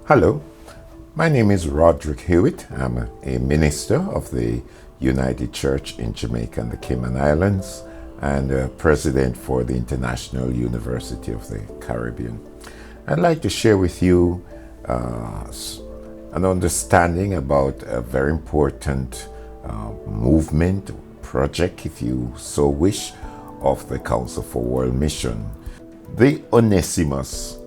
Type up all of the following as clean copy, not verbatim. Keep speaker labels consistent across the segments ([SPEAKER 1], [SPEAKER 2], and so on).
[SPEAKER 1] Hello, my name is Roderick Hewitt. I'm a minister of the United Church in Jamaica and the Cayman Islands and a president for the International University of the Caribbean. I'd like to share with you an understanding about a very important movement, project, if you so wish, of the Council for World Mission, the Onesimus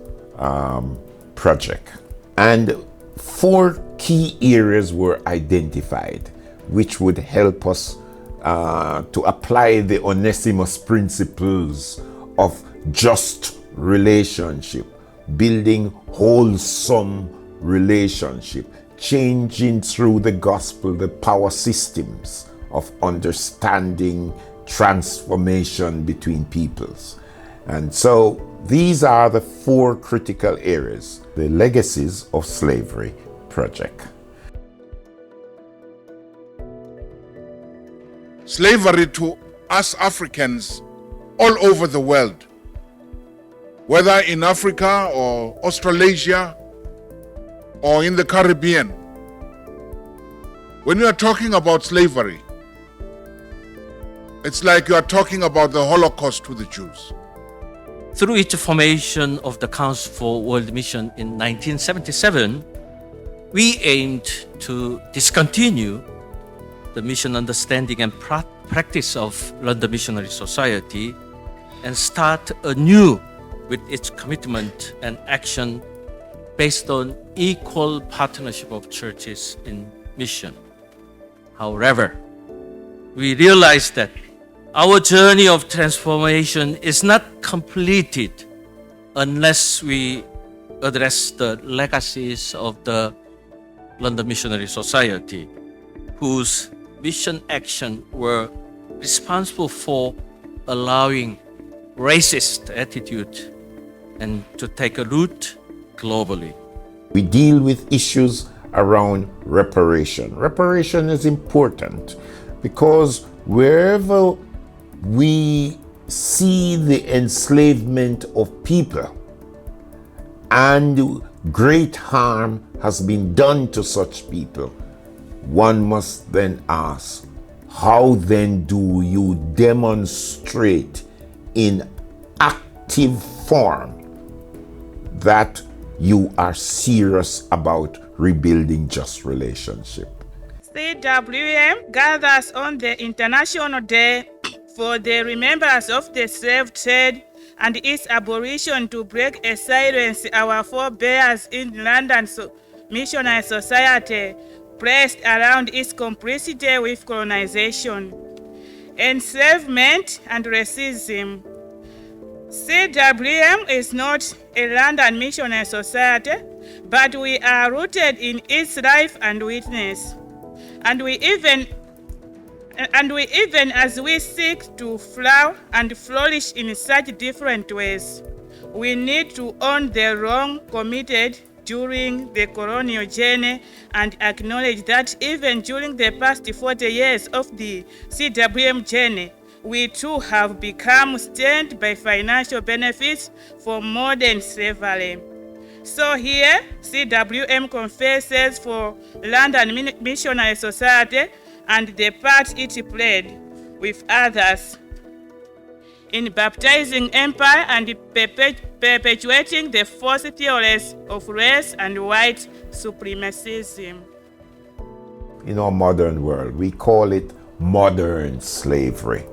[SPEAKER 1] Project. And 4 key areas were identified which would help us to apply the Onesimus principles of just relationship, building wholesome relationship, changing through the gospel the power systems of understanding transformation between peoples. And so these are the 4 critical areas, the Legacies of Slavery Project.
[SPEAKER 2] Slavery to us Africans all over the world, whether in Africa or Australasia or in the Caribbean. When you are talking about slavery, it's like you are talking about the Holocaust to the Jews.
[SPEAKER 3] Through its formation of the Council for World Mission in 1977, we aimed to discontinue the mission understanding and practice of London Missionary Society and start anew with its commitment and action based on equal partnership of churches in mission. However, we realized that our journey of transformation is not completed unless we address the legacies of the London Missionary Society, whose mission action were responsible for allowing racist attitude and to take a root globally.
[SPEAKER 1] We deal with issues around reparation. Reparation is important because wherever we see the enslavement of people and great harm has been done to such people, one must then ask, how then do you demonstrate in active form that you are serious about rebuilding just relationship?
[SPEAKER 4] CWM gathers on the International Day for the remembrance of the slave trade and its abolition to break a silence our forebears in London Missionary Society placed around its complicity with colonization, enslavement, and racism. CWM is not a London Missionary Society, but we are rooted in its life and witness. And we even as we seek to flower and flourish in such different ways, we need to own the wrong committed during the colonial journey and acknowledge that even during the past 40 years of the CWM journey, we too have become stained by financial benefits from modern slavery. So here, CWM confesses for London Missionary Society and the part it played with others in baptizing empire and perpetuating the false theories of race and white supremacism.
[SPEAKER 1] In our modern world, we call it modern slavery.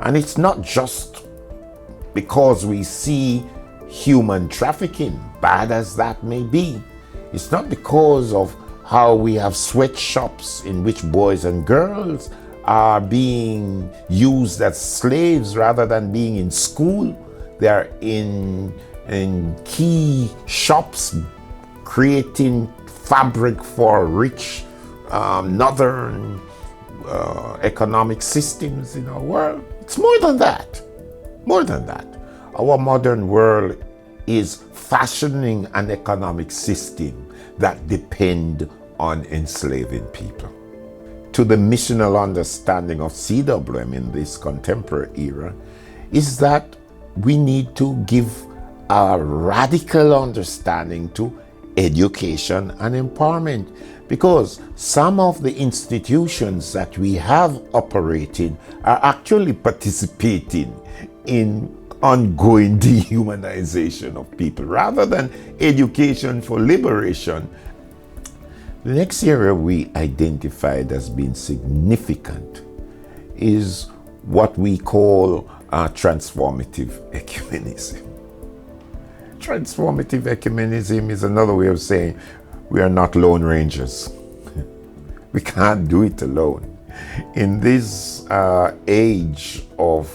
[SPEAKER 1] And it's not just because we see human trafficking, bad as that may be. It's not because of how we have sweatshops in which boys and girls are being used as slaves rather than being in school. They're in key shops creating fabric for rich northern economic systems in our world. It's more than that. More than that. Our modern world is fashioning an economic system that depend on enslaving people. To the missional understanding of CWM in this contemporary era is that we need to give a radical understanding to education and empowerment, because some of the institutions that we have operating are actually participating in ongoing dehumanization of people rather than education for liberation. The next area we identified as being significant is what we call transformative ecumenism. Transformative ecumenism is another way of saying we are not lone rangers. We can't do it alone. In this age of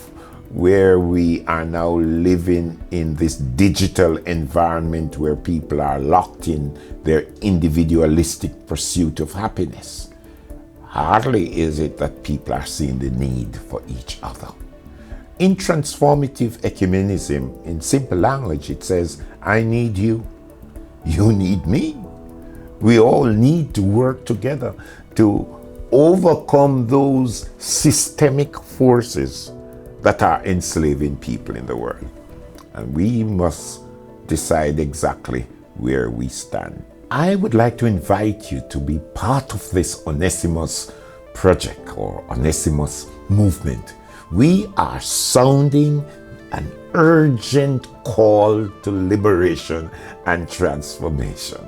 [SPEAKER 1] where we are now living in this digital environment where people are locked in their individualistic pursuit of happiness, hardly is it that people are seeing the need for each other. In transformative ecumenism, in simple language, it says, I need you, you need me. We all need to work together to overcome those systemic forces that are enslaving people in the world. And we must decide exactly where we stand. I would like to invite you to be part of this Onesimus Project or Onesimus movement. We are sounding an urgent call to liberation and transformation.